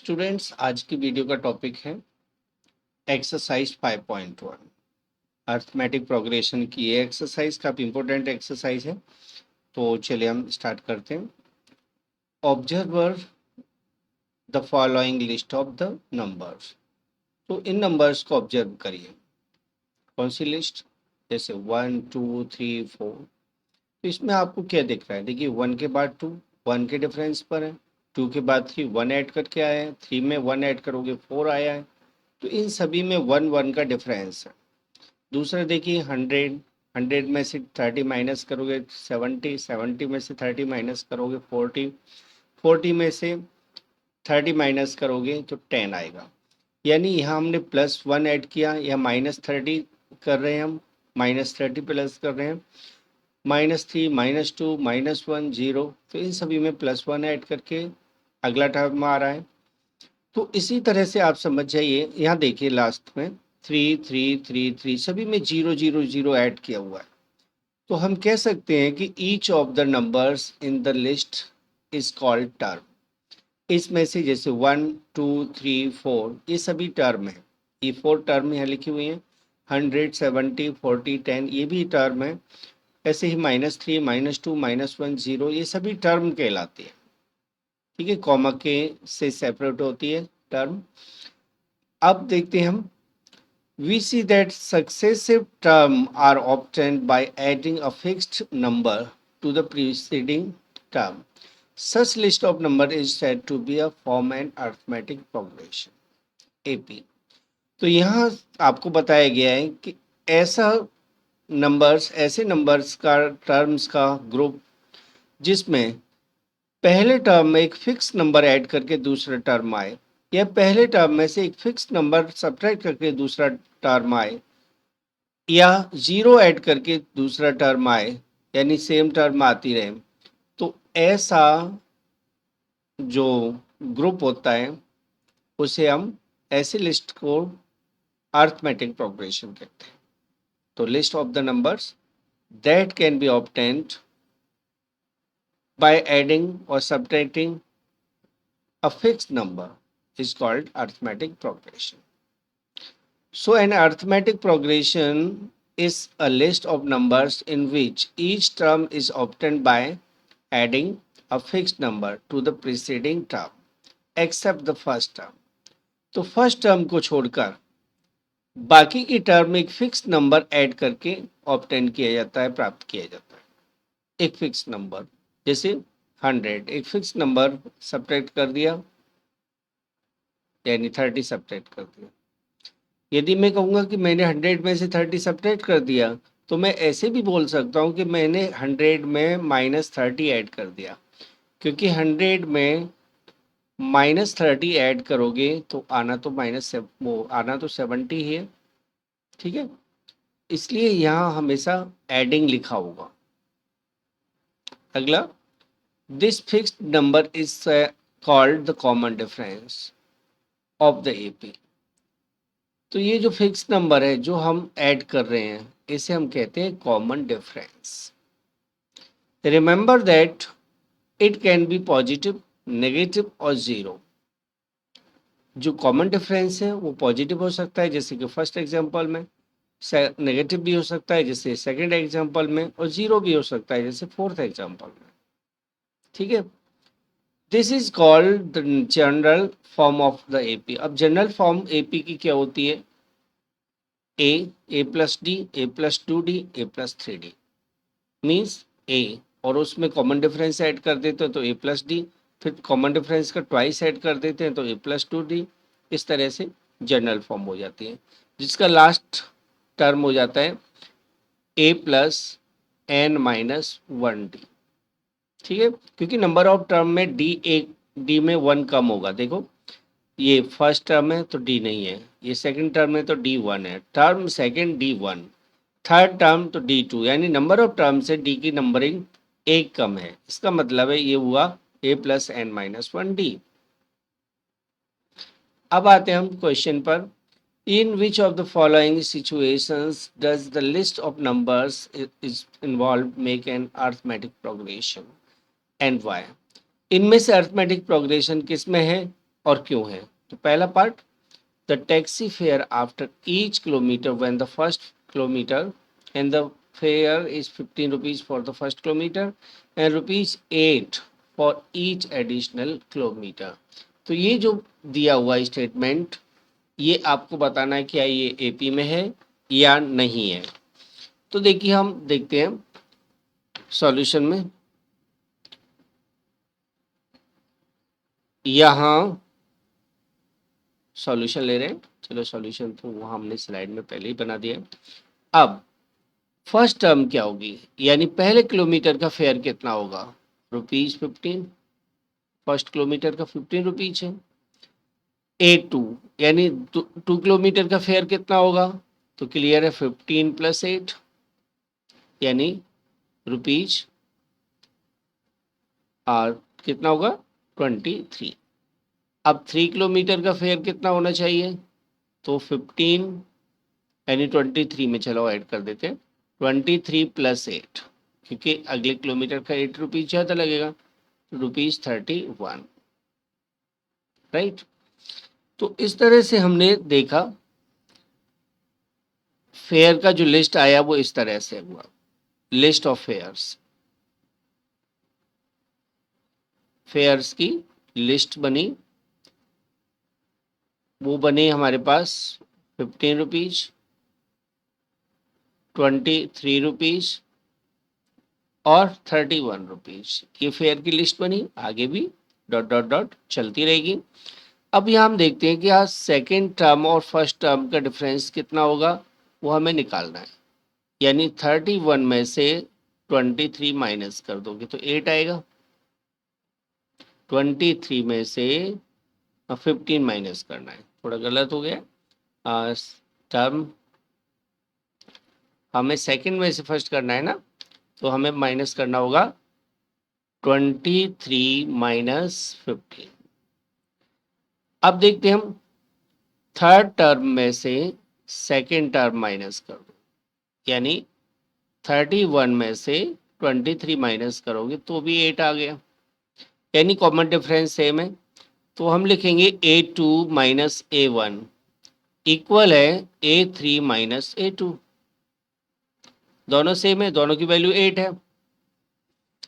Students, आज की video का टॉपिक है एक्सरसाइज 5.1 अर्थमेटिक प्रोग्रेशन की। ये एक्सरसाइज काफ़ी इंपॉर्टेंट एक्सरसाइज है, तो चलिए हम स्टार्ट करते हैं। Observer the following list of the numbers. तो इन नंबर्स को ऑब्जर्व करिए। कौन सी लिस्ट? जैसे 1 2 3 4। तो इसमें आपको क्या दिख रहा है? देखिए, 1 के बाद 2 1 के डिफरेंस पर है, 2 के बाद 3 1 ऐड करके आया है, 3 में 1 ऐड करोगे 4 आया है। तो इन सभी में 1 1 का डिफरेंस है। दूसरा देखिए, 100 100 में से 30 माइनस करोगे 70 70 में से 30 माइनस करोगे 40 40 में से 30 माइनस करोगे तो 10 आएगा। यानी यहाँ हमने +1 ऐड किया, या -30 कर रहे हैं हम, -30 प्लस कर रहे हैं, -3 -2 -1 0। तो इन सभी में +1 ऐड करके अगला टर्म आ रहा है। तो इसी तरह से आप समझ जाइए, यहाँ देखिए लास्ट में 3 3 3 3 सभी में 0 0 0 ऐड किया हुआ है। तो हम कह सकते हैं कि each of the numbers in the list is called term. इसमें से जैसे 1 2 3 4 ये सभी टर्म है, ये 4 टर्म यहाँ लिखी हुई हैं। 100 70 40 10 ये भी टर्म है। ऐसे ही -3 -2 -1 0 ये सभी टर्म कहलाती है। ठीक है, कॉमा के से सेपरेट होती है टर्म। अब देखते हैं हम, we see that successive terms are obtained by adding a fixed number to the preceding term. Such list of number is said to be a form and arithmetic progression, AP। तो यहाँ आपको बताया गया है कि ऐसे नंबर्स का terms का ग्रुप जिसमें पहले टर्म में एक फिक्स नंबर ऐड करके दूसरा टर्म आए, या पहले टर्म में से एक फिक्स नंबर सब्ट्रैक्ट करके दूसरा टर्म आए, या 0 ऐड करके दूसरा टर्म आए, यानी सेम टर्म आती रहे। तो ऐसा जो ग्रुप होता है उसे हम, ऐसी लिस्ट को अरिथमेटिक प्रोग्रेशन कहते हैं। तो list of the numbers that can be obtained by adding or subtracting a fixed number is called arithmetic progression. So an arithmetic progression is a list of numbers in which each term is obtained by adding a fixed number to the preceding term except the first term। तो first term को छोड़कर बाकी की term में एक fix number add करके obtain किया जाता है, प्राप्त किया जाता है एक फिक्स नंबर। जैसे 100 एक फिक्स नंबर सब्ट्रैक्ट कर दिया, यानी 30 सब्ट्रैक्ट कर दिया। यदि मैं कहूँगा कि मैंने 100 में से 30 सब्ट्रैक्ट कर दिया, तो मैं ऐसे भी बोल सकता हूँ कि मैंने 100 में -30 ऐड कर दिया, क्योंकि 100 में -30 ऐड करोगे तो आना तो आना तो 70 ही है। ठीक है, इसलिए यहाँ हमेशा एडिंग लिखा होगा। अगला, this fixed number is called the common difference of the AP. तो ये जो फिक्स नंबर है जो हम ऐड कर रहे हैं, इसे हम कहते हैं common difference. Remember that it can be positive, negative और जीरो। जो कॉमन डिफरेंस है वो पॉजिटिव हो सकता है, जैसे कि फर्स्ट एग्जांपल में, नेगेटिव भी हो सकता है जैसे सेकंड एग्जांपल में, और जीरो भी हो सकता है जैसे फोर्थ एग्जांपल में। ठीक है, this is called the general form of the AP. अब जनरल फॉर्म एपी की क्या होती है? ए प्लस डी, ए प्लस 2d, ए प्लस 3d। मीन्स ए, और उसमें कॉमन डिफरेंस ऐड कर देते हैं तो ए प्लस डी, फिर कॉमन डिफरेंस का ट्वाइस ऐड कर देते हैं तो ए प्लस 2d। इस तरह से जनरल फॉर्म हो जाती है, जिसका लास्ट टर्म हो जाता है ए प्लस एन माइनस 1d। ठीक है, क्योंकि नंबर ऑफ टर्म में डी में 1 कम होगा। देखो, ये फर्स्ट टर्म है तो डी नहीं है, ये सेकंड टर्म है तो D1 है, term second D1, third term तो D2, यानी नंबर ऑफ टर्म से डी की नंबरिंग एक कम है। इसका मतलब है ये हुआ a plus N minus 1d। अब आते हैं हम क्वेश्चन पर। In which of the following situations does the list of numbers is involve make an arithmetic progression and why? इनमें से अरिथमेटिक प्रोग्रेशन किस में है? और क्यों है। तो पहला part, the taxi fare after each kilometre when the first kilometre and the fair is 15 rupees for the first kilometre and rupees 8 for each additional kilometre. तो ये जो दिया हुआ स्टेटमेंट, ये आपको बताना है क्या ये एपी में है या नहीं है। तो देखिए हम देखते हैं सॉल्यूशन में, यहाँ सॉल्यूशन ले रहे हैं। चलो सॉल्यूशन तो वो हमने स्लाइड में पहले ही बना दिया है। अब फर्स्ट टर्म क्या होगी, यानी पहले किलोमीटर का फेयर कितना होगा, ₹15। फर्स्ट किलोमीटर का 15 रुपीज है। A2 यानी 2 किलोमीटर का फेयर कितना होगा, तो क्लियर है 15 + 8 यानी रुपीज और कितना होगा 23। अब 3 किलोमीटर का फेयर कितना होना चाहिए, तो 15 यानी 23 में चलो ऐड कर देते हैं 23 + 8, क्योंकि अगले किलोमीटर का 8 रुपीज ज़्यादा लगेगा, ₹31। राइट। तो इस तरह से हमने देखा फेयर का जो लिस्ट आया वो इस तरह से हुआ, लिस्ट ऑफ फेयर्स, फेयर्स की लिस्ट बनी, वो बने हमारे पास 15 रुपीज, 23 रुपीज और 31 रुपीज। ये फेयर की लिस्ट बनी, आगे भी डॉट डॉट डॉट चलती रहेगी। अब यहाँ हम देखते हैं कि आज सेकेंड टर्म और फर्स्ट टर्म का डिफरेंस कितना होगा, वो हमें निकालना है। यानी 31 में से 23 माइनस कर दोगे तो 8 आएगा, 23 में से 15 माइनस करना है, थोड़ा गलत हो गया। टर्म हमें सेकंड में से फर्स्ट करना है ना, तो हमें माइनस करना होगा 23 माइनस 15। अब देखते हैं हम थर्ड टर्म में से सेकंड टर्म माइनस कर दो, यानी 31 में से 23 माइनस करोगे तो भी 8 आ गया, यानी कॉमन डिफरेंस सेम है। तो हम लिखेंगे A2 माइनस A1 इक्वल है A3 माइनस A2। दोनों सेम है, दोनों की वैल्यू 8 है।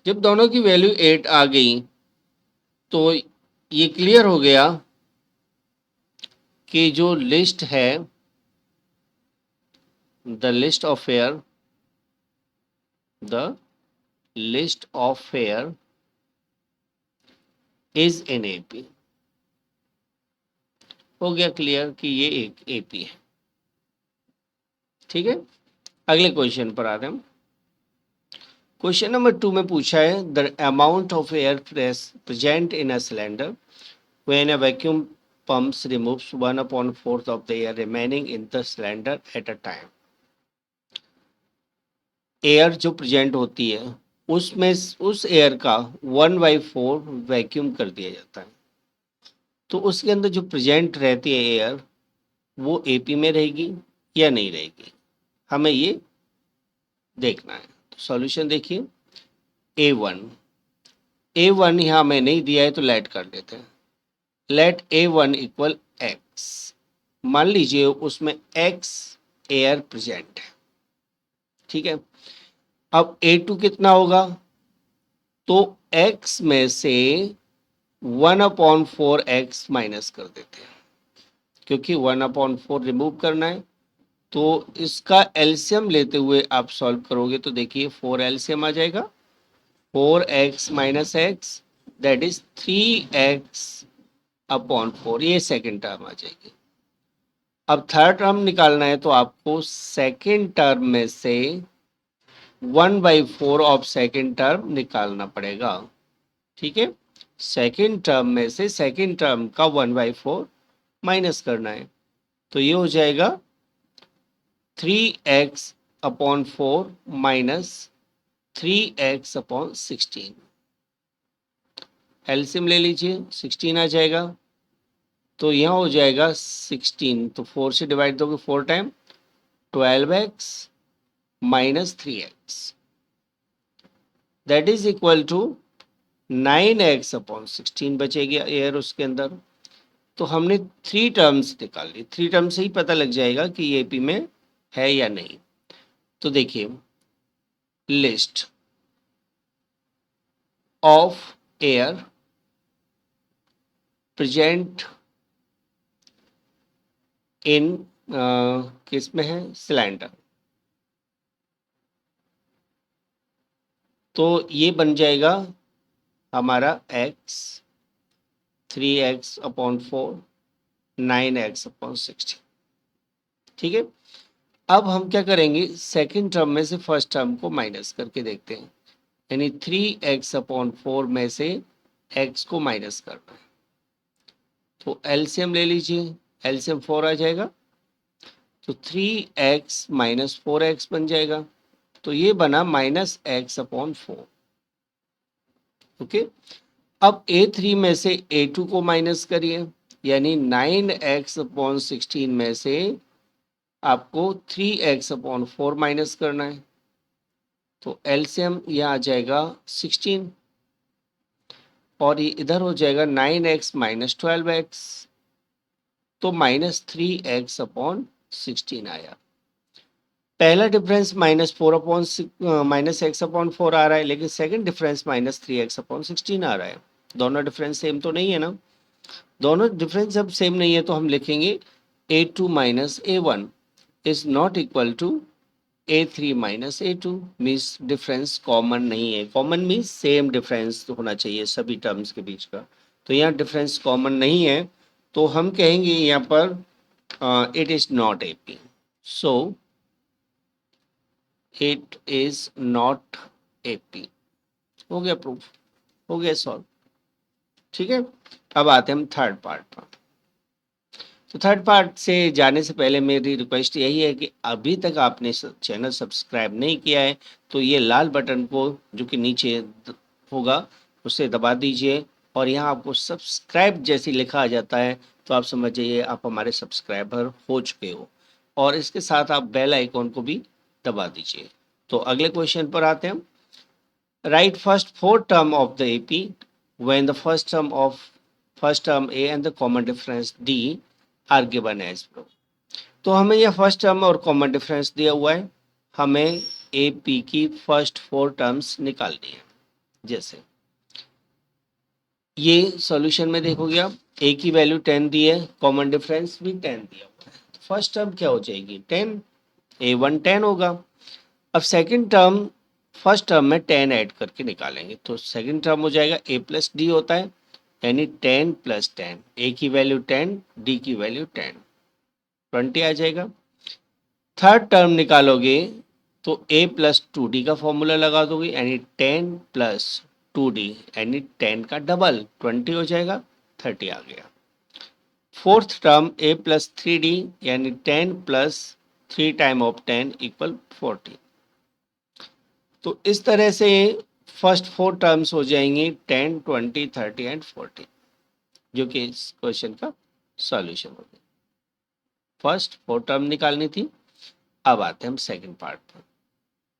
जब दोनों की वैल्यू 8 आ गई तो ये क्लियर हो गया कि जो लिस्ट है, the list of fair, the list of fair is in AP. हो गया क्लियर कि ये एक एपी है। ठीक है, अगले क्वेश्चन पर आते हैं हम। क्वेश्चन नंबर 2 में पूछा है the amount of air present in a cylinder when a vacuum pumps removes 1/4 of the air remaining in the cylinder at a time। Air जो प्रेजेंट होती है उसमें उस एयर का 1/4 वैक्यूम कर दिया जाता है, तो उसके अंदर जो प्रेजेंट रहती है एयर वो एपी में रहेगी या नहीं रहेगी, हमें ये देखना है। तो सॉल्यूशन देखिए, A1 यहाँ हमें नहीं दिया है तो लेट कर देते हैं, लेट A1 इक्वल एक्स। मान लीजिए उसमें एक्स एयर प्रेजेंट है। ठीक है, अब A2 कितना होगा, तो x में से 1/4 x माइनस कर देते हैं, क्योंकि 1/4 रिमूव करना है। तो इसका एलसीएम लेते हुए आप सॉल्व करोगे तो देखिए 4 एलसीएम आ जाएगा, 4x minus x that is 3x/4, ये सेकेंड टर्म आ जाएगी। अब थर्ड टर्म निकालना है तो आपको सेकेंड टर्म में से 1/4 ऑफ सेकेंड टर्म निकालना पड़ेगा। ठीक है, सेकेंड टर्म में से सेकेंड टर्म का 1/4 माइनस करना है, तो ये हो जाएगा 3x/4 माइनस 3x/16। एलसीएम ले लीजिए, 16 आ जाएगा, तो यहाँ हो जाएगा 16, तो 4 से डिवाइड दोगे 4 time 12x minus 3x that is equal to 9x/16 बचेगी एयर उसके अंदर। तो हमने थ्री टर्म्स निकाल ली, थ्री टर्म से ही पता लग जाएगा कि ये एपी में है या नहीं। तो देखिए, list of air present in किस में है, सिलेंडर। तो ये बन जाएगा हमारा x, 3x/4, 9x/16। ठीक है, अब हम क्या करेंगे, सेकंड टर्म में से फर्स्ट टर्म को माइनस करके देखते हैं, यानी 3x/4 में से x को माइनस करना है। तो एलसीएम ले लीजिए, एलसीएम 4 आ जाएगा, तो 3x - 4x बन जाएगा। तो ये बना -x/4। ओके, अब A3 में से A2 को माइनस करिए, यानी 9x/16 में से आपको 3x/4 माइनस करना है। तो एलसीएम यह आ जाएगा 16, और ये इधर हो जाएगा 9x - 12x, तो -3x/16 आया। पहला डिफरेंस -4/-x/4 आ रहा है, लेकिन सेकंड डिफरेंस -3x/16 आ रहा है। दोनों डिफरेंस सेम तो नहीं है ना। दोनों डिफरेंस जब सेम नहीं है तो हम लिखेंगे A2 - A1 is not equal to A3 - A2, means difference common नहीं है। कॉमन मीन्स सेम डिफरेंस तो होना चाहिए सभी टर्म्स के बीच का। तो यहाँ डिफरेंस कॉमन नहीं है, तो हम कहेंगे यहाँ पर it is not AP। So it is not AP। हो गया प्रूफ, हो गया सॉल्व। ठीक है, अब आते हैं हम थर्ड पार्ट पर। तो थर्ड पार्ट से जाने से पहले मेरी रिक्वेस्ट यही है कि अभी तक आपने चैनल सब्सक्राइब नहीं किया है तो ये लाल बटन को जो कि नीचे होगा उसे दबा दीजिए, और यहाँ आपको सब्सक्राइब जैसी लिखा आ जाता है तो आप समझ जाइए आप हमारे सब्सक्राइबर हो चुके हो, और इसके साथ आप बेल आइकॉन को भी दबा दीजिए। तो अगले क्वेश्चन पर आते हैं। Write first four term of the AP when the first term A and the common difference D are given as below। तो हमें यह फर्स्ट टर्म और कॉमन डिफरेंस दिया हुआ है, हमें AP की फर्स्ट फोर टर्म्स निकालनी है। जैसे ये सॉल्यूशन में देखोगे आप, A की वैल्यू 10 दी है, कॉमन डिफरेंस भी 10 दिया हुआ है, तो फर्स्ट टर्म क्या हो जाएगी 10, A1 10 होगा। अब सेकंड टर्म फर्स्ट टर्म में 10 ऐड करके निकालेंगे, तो सेकंड टर्म हो जाएगा A + D होता है, यानी 10 + 10, A की वैल्यू 10, D की वैल्यू 10, 20 आ जाएगा। थर्ड टर्म निकालोगे तो A + 2D का फॉर्मूला लगा दोगे, यानी 10 + 2D, यानी 10 का डबल 20 हो जाएगा, 30 आ गया। फोर्थ टर्म A + 3D, यानी 10 + 3 टाइम ऑफ 10 = 40। तो इस तरह से फर्स्ट फोर टर्म्स हो जाएंगी 10, 20, 30 एंड 40, जो कि इस क्वेश्चन का सॉल्यूशन हो गया। फर्स्ट फोर टर्म निकालनी थी। अब आते हैं हम सेकंड पार्ट पर।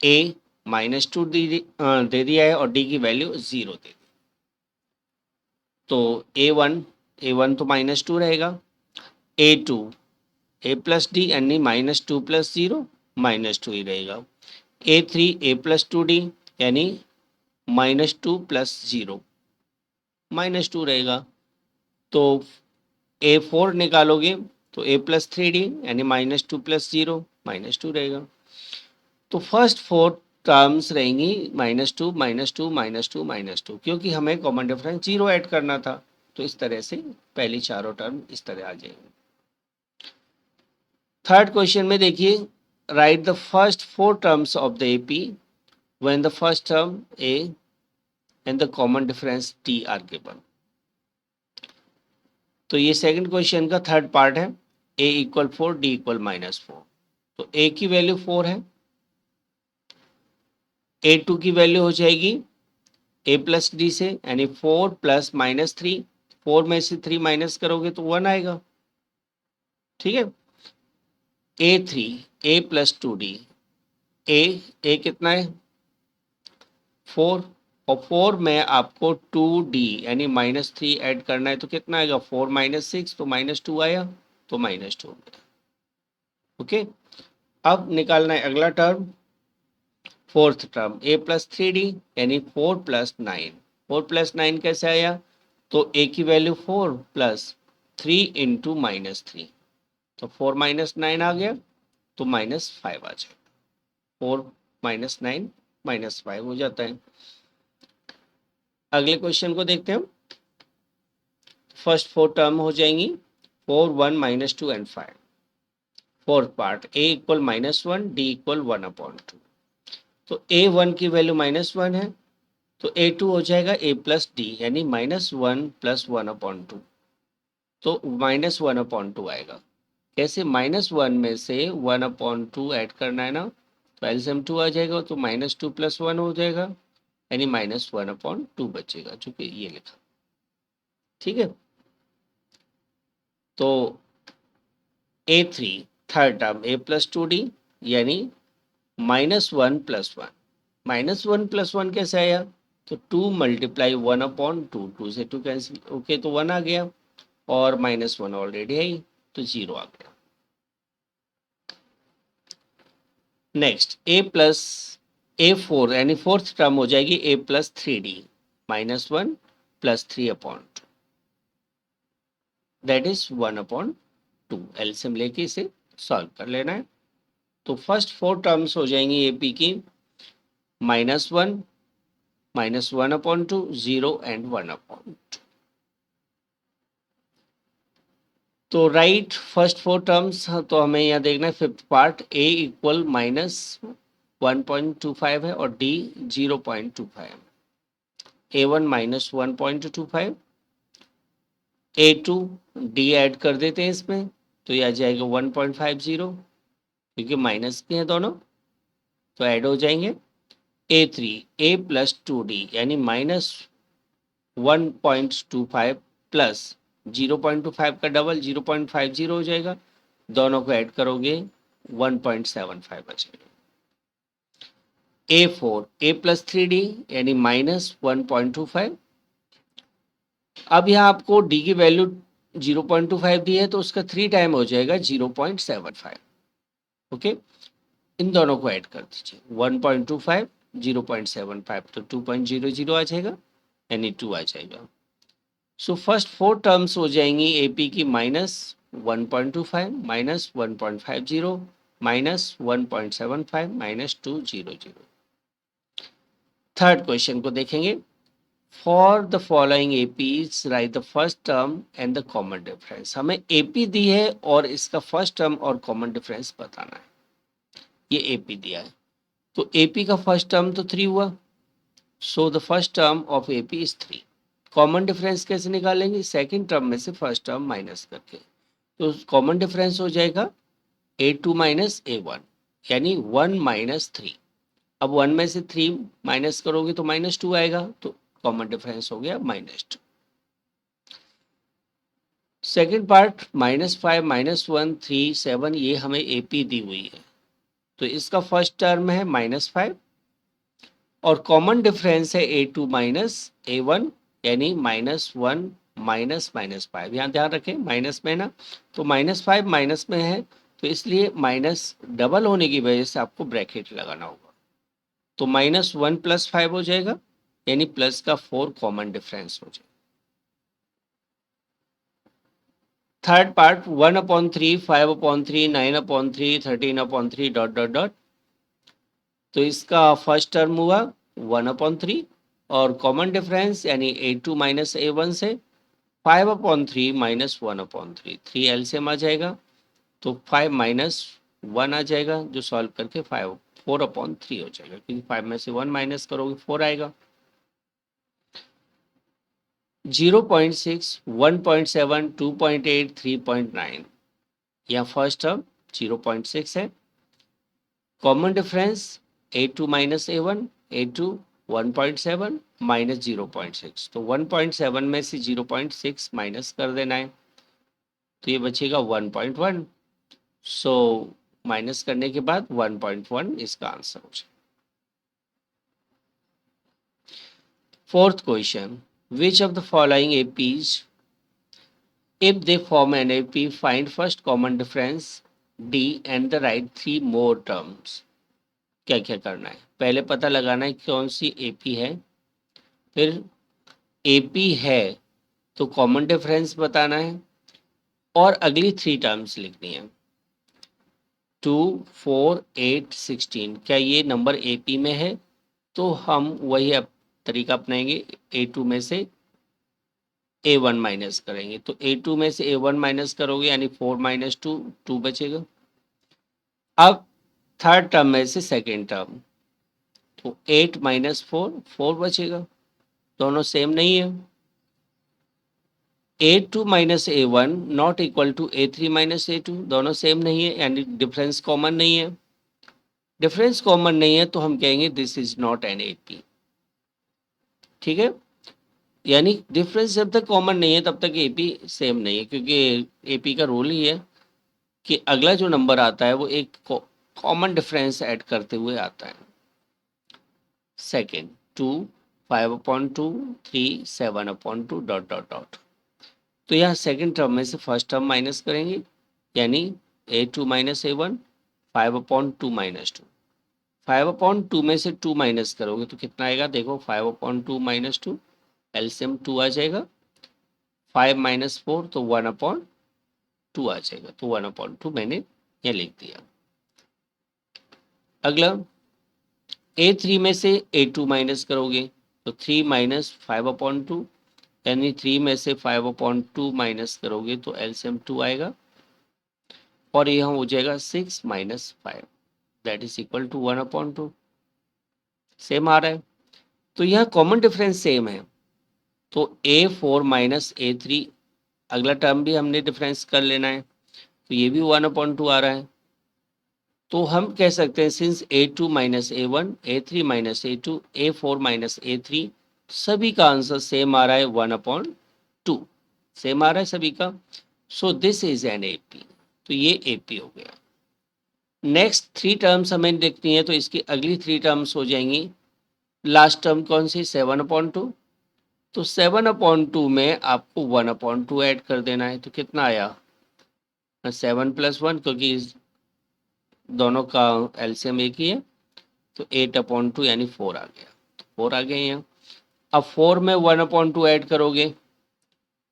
A -2 दे दिया है और D की वैल्यू 0 दे दी, तो A1 तो -2 रहेगा, A2 A + D यानी -2 + 0 -2 ही रहेगा, A3 A + 2D यानी -2 + 0 -2 रहेगा। तो A4 निकालोगे तो A + 3D यानी -2 + 0 -2 रहेगा। तो फर्स्ट फोर टर्म्स रहेंगी -2 -2 -2 -2, क्योंकि हमें कॉमन डिफरेंस 0 ऐड करना था। तो इस तरह से पहली चारों टर्म इस तरह आ जाएंगे। थर्ड क्वेश्चन में देखिए, write the first four terms of the AP when the first term A and the common difference D are given. तो ये सेकंड क्वेश्चन का थर्ड पार्ट है। A = 4, D = -4। तो A की वैल्यू 4 है, A2 की वैल्यू हो जाएगी A + D से, यानी 4 + -3, 4 में से 3 माइनस करोगे तो 1 आएगा। ठीक है, A3 A + 2D, A कितना है 4, और 4 में आपको 2d यानी -3 ऐड करना है, तो कितना आएगा 4 - 6, तो -2 आया, तो -2 गया। ओके, अब निकालना है अगला टर्म, फोर्थ टर्म a+3d यानी 4 + 9। 4 + 9 कैसे आया, तो a की वैल्यू 4 + 3 इंटू -3, तो 4 - 9 आ गया, तो -5 आ जाएगा। 4 - 9 -5 हो जाता है। अगले क्वेश्चन को देखते हैं। फर्स्ट 4 टर्म हो जाएंगी 4, 1, -2 and 5। Fourth part a = -1, d = 1/2। तो a1 की वैल्यू -1 है, तो a2 हो जाएगा a + d यानी -1 + 1/2, तो -1/2 आएगा। कैसे, -1 में से 1/2 ऐड करना है ना, तो एलसीएम 2 आ जाएगा, तो -2 + 1 हो जाएगा, यानी -1/2 बचेगा, जो कि ये लिखा। ठीक है, तो a3 थर्ड टर्म a+2d यानी -1 + 1। -1 + 1 कैसे आया, तो 2 × 1/2, 2 से 2 कैंसिल, ओके, तो 1 आ गया, और -1 ऑलरेडी है ही, तो 0 आ गया। नेक्स्ट a4 यानी फोर्थ टर्म हो जाएगी a+3d -1 + 3/2, दैट इज 1/2। एलसीएम लेके इसे सॉल्व कर लेना है। तो फर्स्ट 4 टर्म्स हो जाएंगी एपी की -1 -1/2, 0 एंड 1/2। तो राइट फर्स्ट 4 टर्म्स, तो हमें यहाँ देखना है फिफ्थ पार्ट, a = -1.25 है और d 0.25, a1 -1.25, a2 d add कर देते हैं इसमें, तो ये आ जाएगा 1.50, क्योंकि माइनस के हैं दोनों, तो ऐड हो जाएंगे। a3 a+2d यानी -1.25 प्लस 0.25 का डबल 0.50 हो जाएगा, दोनों को ऐड करोगे 1.75 बचेगा। a4 a+3d यानी -1.25। अब यहाँ आपको d की वैल्यू 0.25 दी है, तो उसका 3 टाइम हो जाएगा 0.75। ओके, इन दोनों को ऐड कर दीजिए, 1.25 0.75, तो 2.00 आ जाएगा, यानी 2 आ जाएगा। सो फर्स्ट 4 टर्म्स हो जाएंगी एपी की -1.25 -1.50 -1.75 -200। थर्ड क्वेश्चन को देखेंगे। For the following APs right the first term and the common difference. हमें एपी दी है और इसका फर्स्ट टर्म और कॉमन डिफरेंस बताना है। ये एपी दिया है, तो एपी का फर्स्ट टर्म तो 3 हुआ, so the first term of AP is 3। Common difference कैसे निकालेंगे, सेकंड टर्म में से फर्स्ट टर्म माइनस करके, तो कॉमन डिफरेंस हो जाएगा a2 - a1 यानी 1 - 3। अब 1 में से 3 माइनस करोगे तो -2 आएगा, तो कॉमन डिफरेंस हो गया -2। सेकेंड पार्ट -5 -1 3 7, ये हमें एपी दी हुई है, तो इसका फर्स्ट टर्म है -5 और कॉमन डिफरेंस है a2 - a1 यानी -1 -5। यहाँ ध्यान रखें माइनस में ना, तो -5 माइनस में है, तो इसलिए माइनस डबल होने की वजह से आपको ब्रैकेट लगाना होगा, तो -1 + 5 हो जाएगा, यानी प्लस का 4 कॉमन डिफरेंस हो जाएगा। Third part 1/3 5/3 9/3 13/3 dot dot dot, तो इसका फर्स्ट टर्म हुआ 1/3 और कॉमन डिफरेंस यानी a2 - a1 से 5/3 -1/3, 3 एलसीएम आ जाएगा, तो 5 - 1 आ जाएगा, जो सॉल्व करके 4/3 हो जाएगा, क्योंकि 5 में से 1 माइनस करोगे 4 आएगा। 0.6 1.7 2.8 3.9, यहाँ फर्स्ट टर्म 0.6 है, common difference a2 - a1 a2 1.7 -0.6, तो 1.7 में से 0.6 माइनस कर देना है, तो ये बचेगा 1.1, सो माइनस करने के बाद 1.1 इसका आंसर हो जाएगा। Fourth question, which of the following APs, if they form an AP, find first common difference D and the right three more terms. क्या क्या करना है, पहले पता लगाना है कौन सी AP है, फिर AP है तो कॉमन डिफरेंस बताना है और अगली थ्री टर्म्स लिखनी है। 2, 4, 8, 16 क्या ये नंबर AP में है, तो हम वही तरीका अपनाएंगे, A2 में से A1 माइनस करेंगे, तो A2 में से A1 माइनस करोगे यानी 4 माइनस 2, 2 बचेगा। अब थर्ड टर्म में से सेकेंड टर्म, तो 8 माइनस 4, 4 बचेगा, दोनों सेम नहीं है। A2 minus A1 not equal to A3 minus A2, दोनों सेम नहीं है यानी डिफरेंस कॉमन नहीं है। डिफरेंस कॉमन नहीं है तो हम कहेंगे this is not an AP। ठीक है, यानी डिफरेंस जब तक कॉमन नहीं है तब तक AP सेम नहीं है, क्योंकि AP का रूल ही है कि अगला जो नंबर आता है वो एक कॉमन डिफरेंस ऐड करते हुए आता है। Second, 2, 5/2, 3, 7/2 dot dot dot. तो यहाँ सेकेंड टर्म में से फर्स्ट टर्म माइनस करेंगे यानी A2 माइनस A1, 5/2 माइनस 2। 5/2 में से 2 माइनस करोगे तो कितना आएगा, देखो 5/2 माइनस 2, एलसीएम 2 आ जाएगा। 5 माइनस 4 तो 1/2 आ जाएगा, तो 1/2 मैंने ये लिख दिया। अगला A3 में से A2 माइनस करोगे तो 3 माइनस 5/2, यानी 3 में से 5/2 माइनस करोगे तो एलसीएम 2 आएगा और यहाँ हो जाएगा 6 minus 5 that is equal to 1/2। Same आ रहा है, तो यहाँ कॉमन डिफरेंस सेम है, तो A4 माइनस A3 अगला टर्म भी हमने डिफरेंस कर लेना है, तो ये भी 1/2 आ रहा है। तो हम कह सकते हैं since A2 minus A1, A3 minus A2, A4 minus A3 सभी का आंसर सेम आ रहा है 1/2, सेम आ रहा है सभी का। So this is an AP, तो ये AP हो गया। नेक्स्ट थ्री टर्म्स हमें देखनी है, तो इसकी अगली थ्री टर्म्स हो जाएंगी। लास्ट टर्म कौन सी, 7/2, तो 7/2 में आपको 1/2 ऐड कर देना है, तो कितना आया 7 + 1, क्योंकि दोनों का एलसीएम एक ही है, तो 8/2 यानी 4 आ गया, तो 4 आ गए यहाँ। अब 4 में 1/2 ऐड करोगे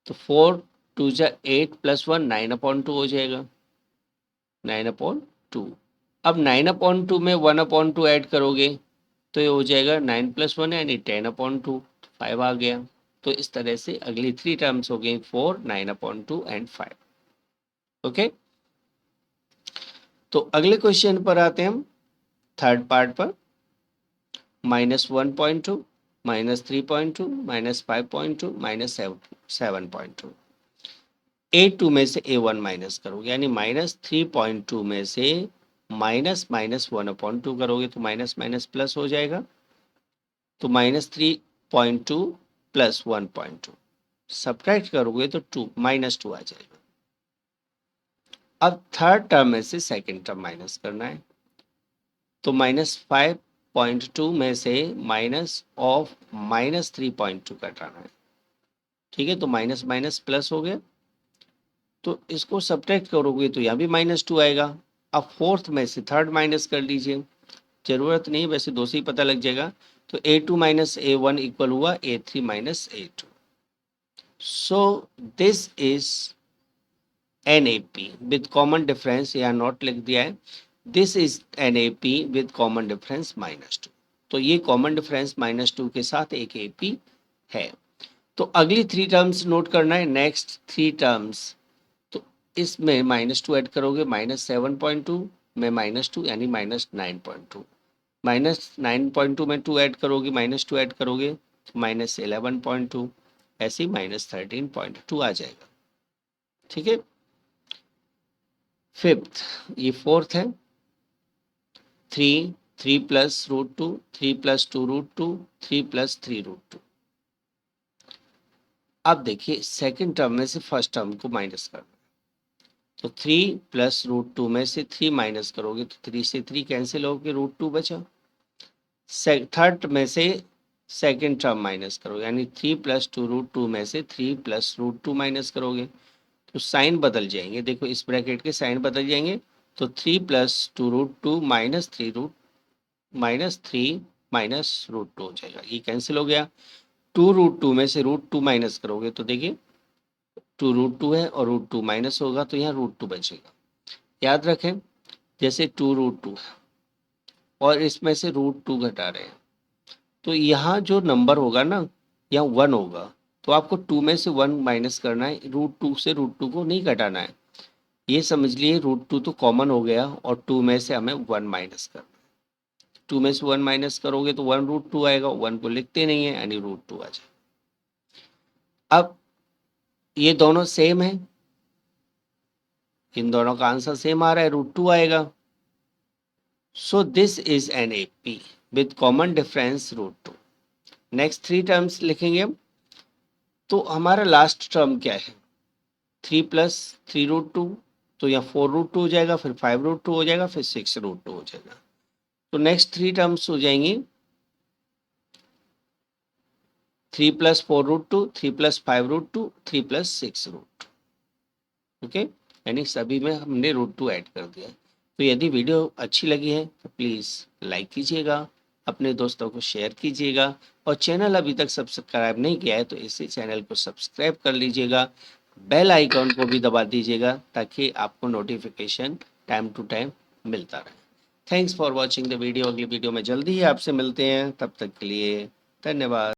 तो 4 2 जा 8 + 1 9/2 हो जाएगा, 9/2। अब 9/2 में 1/2 ऐड करोगे तो ये हो जाएगा 9 + 1 यानी 10/2, 5 आ गया। तो इस तरह से अगली थ्री टर्म्स हो गई 4, 9/2 एंड 5। ओके, तो अगले क्वेश्चन पर आते हैं हम, थर्ड पार्ट पर। -1.2, -3.2, -5.2, -7.2। A2 में से A1 माइनस करोगे यानी -3.2 में से माइनस माइनस 1/2 करोगे तो माइनस माइनस प्लस हो जाएगा, तो -3.2 + 1.2 सब्ट्रैक्ट करोगे तो -2 आ जाएगा। अब थर्ड टर्म में से सेकंड टर्म माइनस करना है, तो -5.2 में से -3.2 घटाना है। ठीक है, तो माइनस माइनस प्लस हो गया, तो इसको सब्ट्रैक्ट करोगे तो यहाँ भी -2 आएगा। अब फोर्थ में से थर्ड माइनस कर लीजिए, जरूरत नहीं, वैसे दो से ही पता लग जाएगा। तो A2 माइनस A1 इक्वल हुआ A3 minus A2। So this is an AP with common difference, या नॉट लिख दिया है, this is an AP with common difference -2। तो ये कॉमन डिफरेंस -2 के साथ एक AP है। तो अगली थ्री टर्म्स नोट करना है, नेक्स्ट थ्री टर्म्स, तो इसमें -2 ऐड करोगे, -7.2 में -2 यानी -9.2, -9.2 में 2 ऐड करोगे, -2 ऐड करोगे तो -11.2, ऐसे ही -13.2 आ जाएगा। ठीक है, फिफ्थ, ये फोर्थ है, 3, 3 + √2, 3 + 2 √2, 3 + 3 √2। अब देखिए सेकंड टर्म में से फर्स्ट टर्म को माइनस करना, तो 3 + √2 में से 3 माइनस करोगे तो 3 से 3 कैंसिल होकर √2 बचा। थर्ड में से सेकेंड टर्म माइनस करोगे, यानी 3 प्लस 2√2 में से 3 प्लस √2 माइनस करोगे तो साइन बदल जाएंगे। देखो इस ब्रैकेट के साइन बदल जाएंगे, तो 3 प्लस 2√2 माइनस 3 माइनस √2 हो जाएगा, ये कैंसिल हो गया। 2√2 में से √2 माइनस करोगे तो देखिए 2√2 है और √2 माइनस होगा तो यहाँ √2 बचेगा। याद रखें, जैसे 2√2 है और इसमें से √2 घटा रहे हैं, तो यहाँ जो नंबर होगा ना, यहाँ 1 होगा, तो आपको 2 में से 1 माइनस करना है, √2 से √2 को नहीं घटाना है। ये समझ लिए √2 तो कॉमन हो गया और 2 में से हमें 1 माइनस करना है। 2 में से 1 माइनस करोगे तो 1√2 आएगा, 1 को लिखते नहीं है यानी √2 आ जाए। अब ये दोनों सेम है, इन दोनों का आंसर सेम आ रहा है, √2 आएगा। So this is an AP with common difference √2। Next 3 terms लिखेंगे हम। तो हमारा लास्ट टर्म क्या है, 3 प्लस 3√2, तो यहाँ 4√2 हो जाएगा, फिर 5√2 हो जाएगा, फिर 6√2 हो जाएगा। तो नेक्स्ट 3 टर्म्स हो जाएंगी 3 प्लस 4√2, 3 प्लस 5√2, 3 प्लस 6√2। ओके, यानी सभी में हमने √2 ऐड कर दिया। तो यदि वीडियो अच्छी लगी है तो प्लीज़ लाइक कीजिएगा, अपने दोस्तों को शेयर कीजिएगा, और चैनल अभी तक सब्सक्राइब नहीं किया है तो इसी चैनल को सब्सक्राइब कर लीजिएगा, बेल आइकॉन को भी दबा दीजिएगा ताकि आपको नोटिफिकेशन टाइम टू टाइम मिलता रहे। Thanks for watching the video. अगली वीडियो में जल्दी ही आपसे मिलते हैं, तब तक के लिए धन्यवाद।